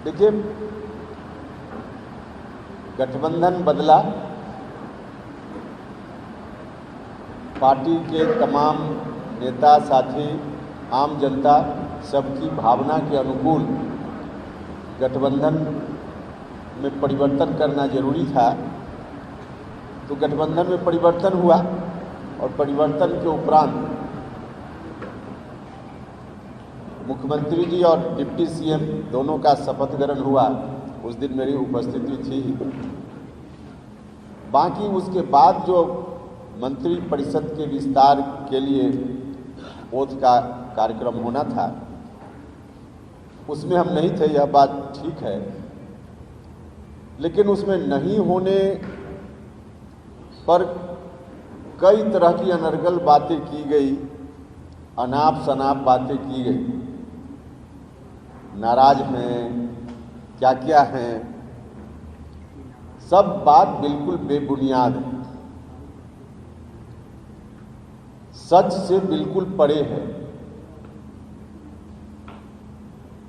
देखिए, गठबंधन बदला, पार्टी के तमाम नेता साथी, आम जनता सबकी भावना के अनुकूल गठबंधन में परिवर्तन करना जरूरी था। तो गठबंधन में परिवर्तन हुआ और परिवर्तन के उपरांत मुख्यमंत्री जी और डिप्टी सीएम दोनों का शपथ ग्रहण हुआ। उस दिन मेरी उपस्थिति थी। बाकी उसके बाद जो मंत्री परिषद के विस्तार के लिए ओथ का कार्यक्रम होना था, उसमें हम नहीं थे, यह बात ठीक है। लेकिन उसमें नहीं होने पर कई तरह की अनर्गल बातें की गई, अनाप शनाप बातें की गई। नाराज हैं, क्या क्या हैं, सब बात बिल्कुल बेबुनियाद है, सच से बिल्कुल परे है।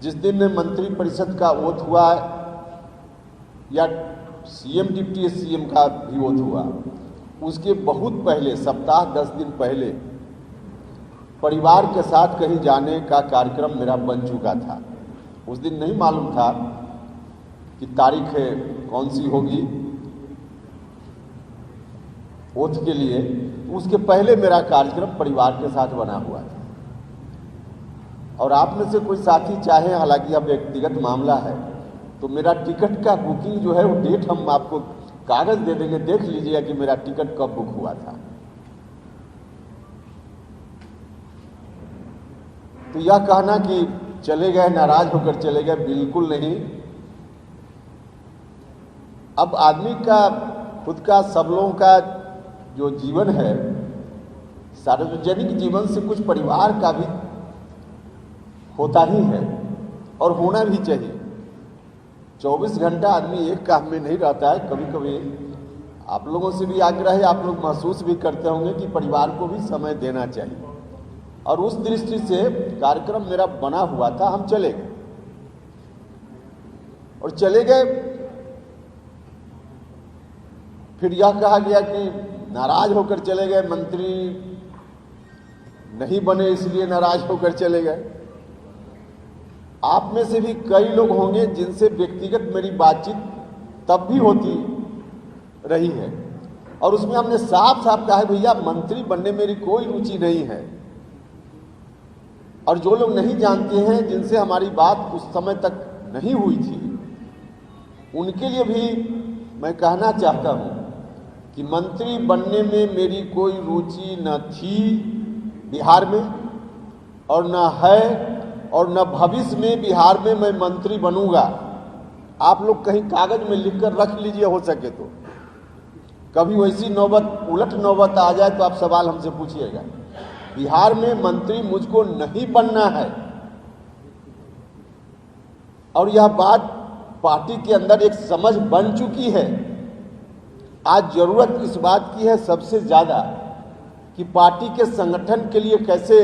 जिस दिन मंत्री परिषद का ओथ हुआ या सीएम डिप्टी सीएम का भी ओथ हुआ, उसके बहुत पहले, सप्ताह 10 दिन पहले परिवार के साथ कहीं जाने का कार्यक्रम मेरा बन चुका था। उस दिन नहीं मालूम था कि तारीख कौन सी होगी ओथ के लिए। उसके पहले मेरा कार्यक्रम परिवार के साथ बना हुआ था। और आप में से कोई साथी चाहे, हालांकि अब व्यक्तिगत मामला है, तो मेरा टिकट का बुकिंग जो है वो डेट हम आपको कागज दे देंगे, देख लीजिएगा कि मेरा टिकट कब बुक हुआ था। तो यह कहना कि चले गए, नाराज होकर चले गए, बिल्कुल नहीं। अब आदमी का खुद का, सब लोगों का जो जीवन है, सार्वजनिक जीवन से कुछ परिवार का भी होता ही है और होना भी चाहिए। 24 घंटा आदमी एक काम में नहीं रहता है। कभी कभी आप लोगों से भी आग्रह है, आप लोग महसूस भी करते होंगे कि परिवार को भी समय देना चाहिए। और उस दृष्टि से कार्यक्रम मेरा बना हुआ था। हम चले गए और चले गए। फिर यह कहा गया कि नाराज होकर चले गए, मंत्री नहीं बने इसलिए नाराज होकर चले गए। आप में से भी कई लोग होंगे जिनसे व्यक्तिगत मेरी बातचीत तब भी होती रही है और उसमें हमने साफ साफ कहा है, भैया मंत्री बनने मेरी कोई रुचि नहीं है। और जो लोग नहीं जानते हैं, जिनसे हमारी बात उस समय तक नहीं हुई थी, उनके लिए भी मैं कहना चाहता हूं कि मंत्री बनने में मेरी कोई रुचि न थी बिहार में, और न है, और न भविष्य में बिहार में मैं मंत्री बनूंगा। आप लोग कहीं कागज में लिखकर रख लीजिए, हो सके तो। कभी वैसी नौबत, उलट नौबत आ जाए तो आप सवाल हमसे पूछिएगा। बिहार में मंत्री मुझको नहीं बनना है। और यह बात पार्टी के अंदर एक समझ बन चुकी है। आज जरूरत इस बात की है सबसे ज्यादा कि पार्टी के संगठन के लिए कैसे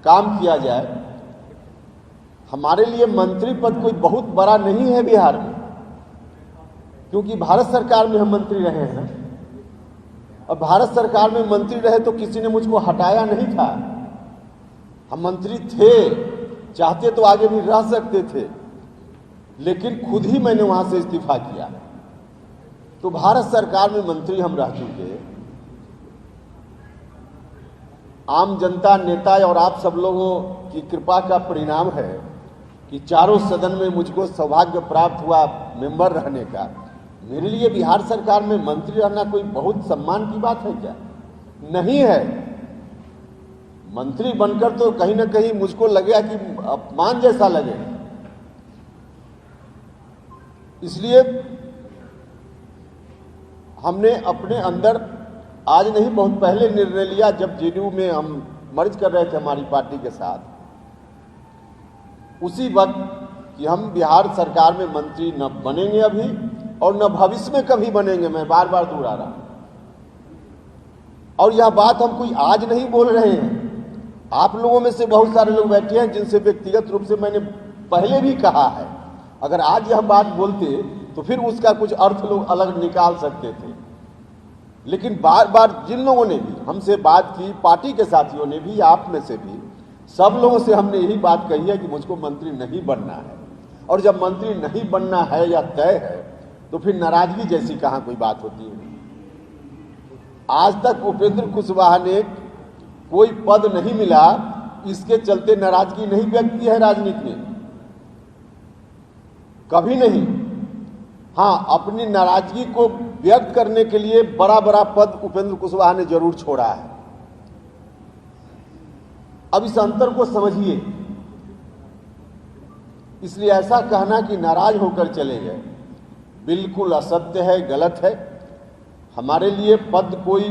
काम किया जाए। हमारे लिए मंत्री पद कोई बहुत बड़ा नहीं है बिहार में, क्योंकि भारत सरकार में हम मंत्री रहे हैं। और भारत सरकार में मंत्री रहे तो किसी ने मुझको हटाया नहीं था। हम मंत्री थे, चाहते तो आगे भी रह सकते थे, लेकिन खुद ही मैंने वहां से इस्तीफा किया। तो भारत सरकार में मंत्री हम रह चुके। आम जनता, नेता और आप सब लोगों की कृपा का परिणाम है कि चारों सदन में मुझको सौभाग्य प्राप्त हुआ मेंबर रहने का। मेरे लिए बिहार सरकार में मंत्री रहना कोई बहुत सम्मान की बात है क्या? नहीं है। मंत्री बनकर तो कहीं ना कहीं मुझको लगेगा कि अपमान जैसा लगे। इसलिए हमने अपने अंदर आज नहीं, बहुत पहले निर्णय लिया, जब जेडीयू में हम मर्ज कर रहे थे हमारी पार्टी के साथ, उसी वक्त कि हम बिहार सरकार में मंत्री न बनेंगे अभी और न भविष्य में कभी बनेंगे। मैं बार बार दोहरा रहा हूं। और यह बात हम कोई आज नहीं बोल रहे हैं। आप लोगों में से बहुत सारे लोग बैठे हैं जिनसे व्यक्तिगत रूप से मैंने पहले भी कहा है अगर आज यह बात बोलते तो फिर उसका कुछ अर्थ लोग अलग निकाल सकते थे। लेकिन बार बार जिन लोगों ने भी हमसे बात की, पार्टी के साथियों ने भी, आप में से भी, सब लोगों से हमने यही बात कही है कि मुझको मंत्री नहीं बनना है। और जब मंत्री नहीं बनना है या तय है तो फिर नाराजगी जैसी कहाँ कोई बात होती है। आज तक उपेंद्र कुशवाहा ने कोई पद नहीं मिला, इसके चलते नाराजगी नहीं व्यक्त की है राजनीति में, कभी नहीं। हाँ, अपनी नाराजगी को व्यक्त करने के लिए बड़ा बड़ा पद उपेंद्र कुशवाहा ने जरूर छोड़ा है। अब इस अंतर को समझिए। इसलिए ऐसा कहना कि नाराज होकर चले गए बिल्कुल असत्य है, गलत है। हमारे लिए पद कोई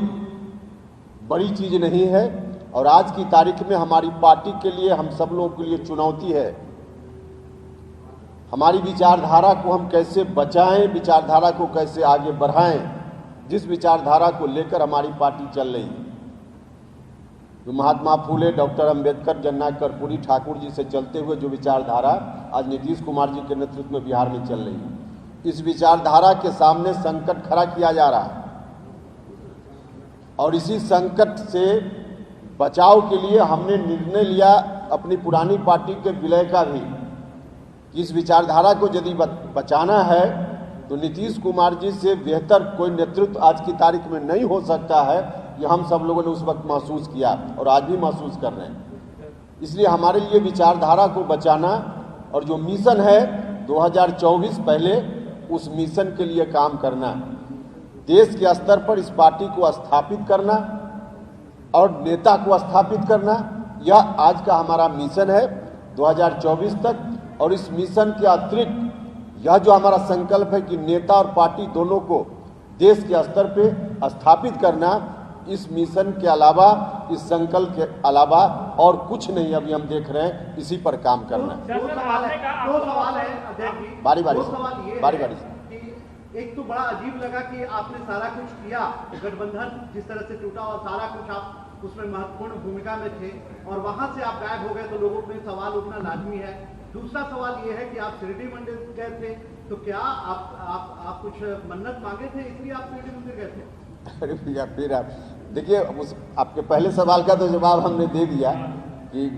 बड़ी चीज नहीं है और आज की तारीख में हमारी पार्टी के लिए, हम सब लोगों के लिए चुनौती है। हमारी विचारधारा को हम कैसे बचाएं, विचारधारा को कैसे आगे बढ़ाएं, जिस विचारधारा को लेकर हमारी पार्टी चल रही है, जो महात्मा फूले, डॉक्टर अंबेडकर, जननायक कर्पूरी ठाकुर जी से चलते हुए जो विचारधारा आज नीतीश कुमार जी के नेतृत्व में बिहार में चल रही है, इस विचारधारा के सामने संकट खड़ा किया जा रहा है। और इसी संकट से बचाव के लिए हमने निर्णय लिया अपनी पुरानी पार्टी के विलय का भी, कि इस विचारधारा को यदि बचाना है तो नीतीश कुमार जी से बेहतर कोई नेतृत्व आज की तारीख में नहीं हो सकता है। ये हम सब लोगों ने उस वक्त महसूस किया और आज भी महसूस कर रहे हैं। इसलिए हमारे लिए विचारधारा को बचाना और जो मिशन है 2024 पहले, उस मिशन के लिए काम करना, देश के स्तर पर इस पार्टी को स्थापित करना और नेता को स्थापित करना, यह आज का हमारा मिशन है 2024 तक। और इस मिशन के अतिरिक्त यह जो हमारा संकल्प है कि नेता और पार्टी दोनों को देश के स्तर पे स्थापित करना, इस मिशन के अलावा, इस संकल्प के अलावा और कुछ नहीं अभी हम देख रहे हैं, इसी पर काम करना है। दो सवाल है बारी बारी से। एक तो बड़ा अजीब लगा कि आपने सारा कुछ किया, गठबंधन जिस तरह से टूटा और सारा कुछ आप उसमें महत्वपूर्ण भूमिका में थे और वहां से आप गायब हो गए, तो लोगों में सवाल उठना लाजमी है। दूसरा सवाल ये है कि आप शिरडी मंदिर गए थे, तो क्या आप कुछ मन्नत मांगे थे इसलिए आप शिरडी मंदिर गए थे? अरे भैया, फिर आप देखिए, आपके पहले सवाल का तो जवाब हमने दे दिया कि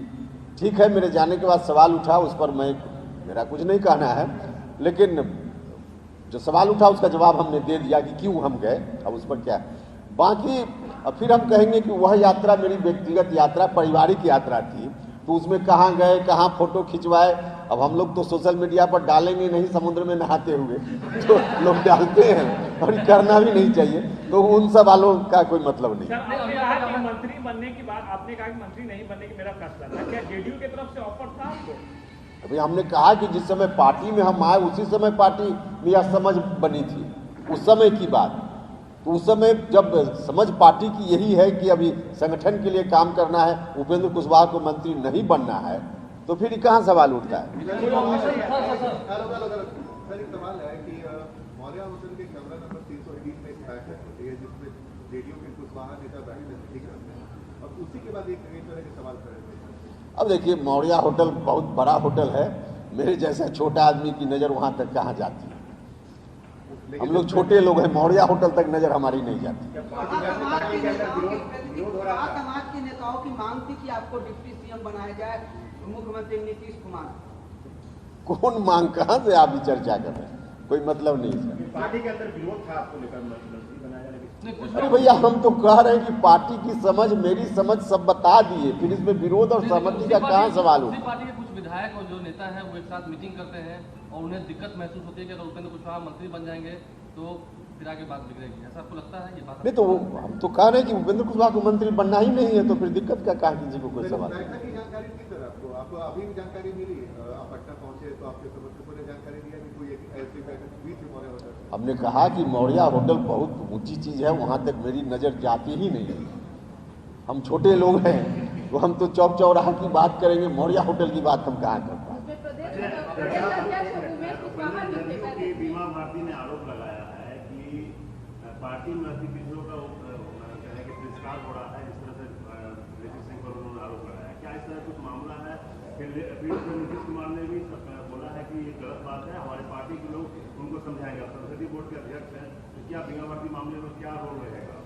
ठीक है, मेरे जाने के बाद सवाल उठा, उस पर मेरा कुछ नहीं कहना है, लेकिन जो सवाल उठा उसका जवाब हमने दे दिया कि क्यों हम गए, अब उस पर क्या। बाकी अब फिर हम कहेंगे कि वह यात्रा मेरी व्यक्तिगत यात्रा, पारिवारिक यात्रा थी, तो उसमें कहाँ गए, कहाँ फोटो खिंचवाए, अब हम लोग तो सोशल मीडिया पर डालेंगे नहीं समुद्र में नहाते हुए, तो लोग डालते हैं और करना भी नहीं चाहिए, तो उन सवालों का कोई मतलब नहीं। मंत्री बनने की बात आपने कहा कि मंत्री नहीं बनने की मेरा फैसला था, क्या जेडीयू की तरफ से ऑफर था आपको? अभी हमने कहा कि जिस समय पार्टी में हम आए उसी समय पार्टी में यह समझ बनी थी, उस समय की बात। तो उस समय जब समझ पार्टी की यही है कि अभी संगठन के लिए काम करना है, उपेंद्र कुशवाहा को मंत्री नहीं बनना है, तो फिर कहाँ सवाल उठता है। सर, एक सवाल है कि मौर्या होटल के कमरा नंबर 320 में एक बैठक होती है जिसमें जेडीयू के कुशवाहा नेता बैठे ठीक रहते हैं और उसी के बाद एक तरह के सवाल खड़े हुए। अब देखिए, मौर्या होटल बहुत बड़ा होटल है, मेरे जैसा छोटा आदमी की नज़र वहाँ तक कहाँ जाती है। हम लोग छोटे लोग हैं, मौर्या होटल तक नज़र हमारी नहीं जाती। समाज के नेताओं की मांग थी कि आपको डिप्टी सीएम बनाया जाए, मुख्यमंत्री नीतीश कुमार। कौन मांग, कहाँ से आप चर्चा कर रहे हैं, कोई मतलब नहीं है। पार्टी के अंदर विरोध था आपको लेकर मुख्यमंत्री बनाया जाए? अरे भैया, हम तो कह रहे हैं कि पार्टी की समझ, मेरी समझ सब बता दिए, फिर इसमें विरोध और सहमति का कहाँ सवाल हो। पार्टी के कुछ विधायक और जो नेता है वो एक साथ मीटिंग करते हैं और उन्हें दिक्कत महसूस होती है कि अगर उपेंद्र कुशवाहा मंत्री बन जाएंगे तो फिर आगे बात बिगड़ेगी, ऐसा आपको लगता है? ये बात नहीं, तो हम तो कह रहे हैं कि उपेंद्र कुशवाहा को मंत्री बनना ही नहीं है, तो फिर दिक्कत का कहाँ किसी को कोई सवाल। बैठक की जानकारी थी सर आपको अभी भी जानकारी मिली? आप पटना पहुंचे तो आपके समर्थकों ने जानकारी दिया कि कोई ऐसी बैठक हुई थी मौर्या होटल? हमने कहा कि मौर्या होटल बहुत ऊंची चीज है, वहां तक मेरी नजर जाती ही नहीं है। हम छोटे लोग हैं, तो हम तो चौक चौराहा की बात करेंगे, मौर्या होटल की बात हम कहाँ कर पाए। बीमा भारती ने आरोप लगाया है कि पार्टी में अति पिछड़ों का तिरस्कार हो रहा है, इस तरह से नीतीश सिंह पर उन्होंने आरोप लगाया। क्या इस तरह कुछ मामला है? फिर नीतीश कुमार ने भी बोला है कि ये गलत बात है, हमारे पार्टी के लोग उनको समझाएंगे। आप संसदीय बोर्ड के अध्यक्ष हैं, तो क्या बीमा भर्ती मामले में क्या रोल रहेगा?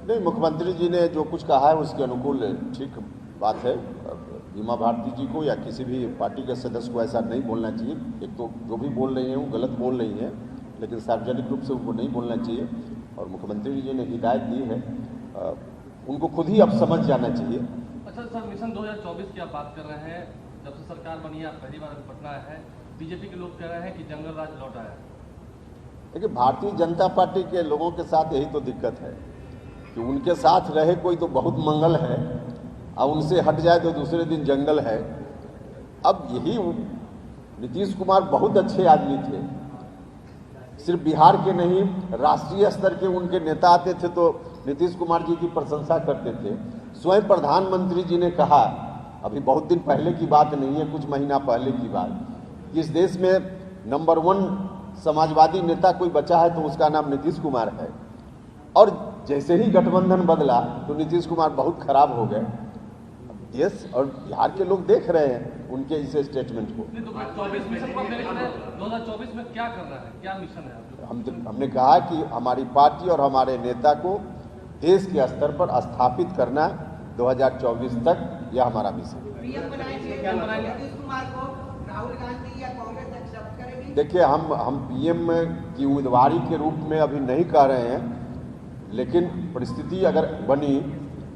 नहीं, मुख्यमंत्री जी ने जो कुछ कहा है उसके अनुकूल ठीक बात है। बीमा भारती जी को या किसी भी पार्टी के सदस्य को ऐसा नहीं बोलना चाहिए। एक तो जो भी बोल रही हैं वो गलत बोल रही हैं, लेकिन सार्वजनिक रूप से उनको नहीं बोलना चाहिए। और मुख्यमंत्री जी ने हिदायत दी है, उनको खुद ही अब समझ जाना चाहिए। अच्छा सर, मिशन 2024 की आप बात कर रहे हैं, जब से सरकार बनी है आप पहली बार पटना आए हैं, बीजेपी के लोग कह रहे हैं कि जंगल राज लौट आया। देखिए, भारतीय जनता पार्टी के लोगों के साथ यही तो दिक्कत है कि उनके साथ रहे कोई तो बहुत मंगल है, और उनसे हट जाए तो दूसरे दिन जंगल है। अब यही नीतीश कुमार बहुत अच्छे आदमी थे, सिर्फ बिहार के नहीं राष्ट्रीय स्तर के उनके नेता आते थे तो नीतीश कुमार जी की प्रशंसा करते थे। स्वयं प्रधानमंत्री जी ने कहा, अभी बहुत दिन पहले की बात नहीं है, कुछ महीना पहले की बात, कि इस देश में नंबर 1 समाजवादी नेता कोई बचा है तो उसका नाम नीतीश कुमार है। और जैसे ही गठबंधन बदला तो नीतीश कुमार बहुत खराब हो गए। देश और बिहार के लोग देख रहे हैं उनके इस स्टेटमेंट को। 2024 मिशन पर मेरे ख्याल 2024 में क्या करना है, क्या मिशन है? हमने कहा कि हमारी पार्टी और हमारे नेता को देश के स्तर पर स्थापित करना 2024 तक, यह हमारा मिशन है। पीएम बनाएंगे नीतीश कुमार को, राहुल गांधी या कांग्रेस एक्सेप्ट करेगी? देखिए, हम पीएम की उम्मीदवारी के रूप में अभी नहीं कह रहे हैं, लेकिन परिस्थिति अगर बनी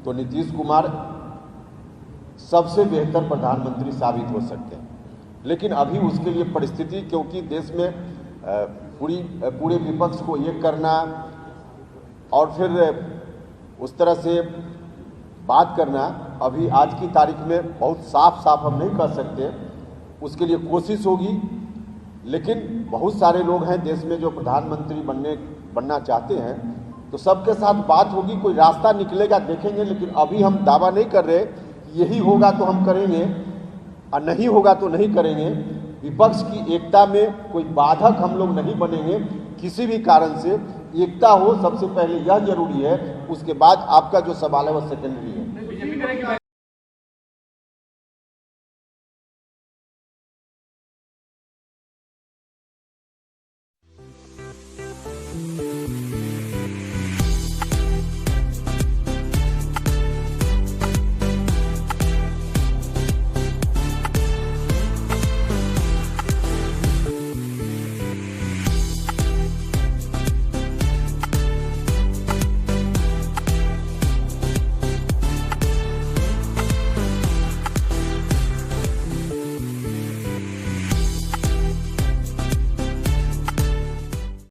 तो नीतीश कुमार सबसे बेहतर प्रधानमंत्री साबित हो सकते हैं। लेकिन अभी उसके लिए परिस्थिति, क्योंकि देश में पूरे विपक्ष को एक करना और फिर उस तरह से बात करना, अभी आज की तारीख में बहुत साफ साफ हम नहीं कर सकते। उसके लिए कोशिश होगी, लेकिन बहुत सारे लोग हैं देश में जो प्रधानमंत्री बनना चाहते हैं, तो सबके साथ बात होगी, कोई रास्ता निकलेगा, देखेंगे। लेकिन अभी हम दावा नहीं कर रहे कि यही होगा तो हम करेंगे और नहीं होगा तो नहीं करेंगे। विपक्ष की एकता में कोई बाधक हम लोग नहीं बनेंगे किसी भी कारण से। एकता हो सबसे पहले, यह जरूरी है। उसके बाद आपका जो सवाल है वह सेकेंडरी है।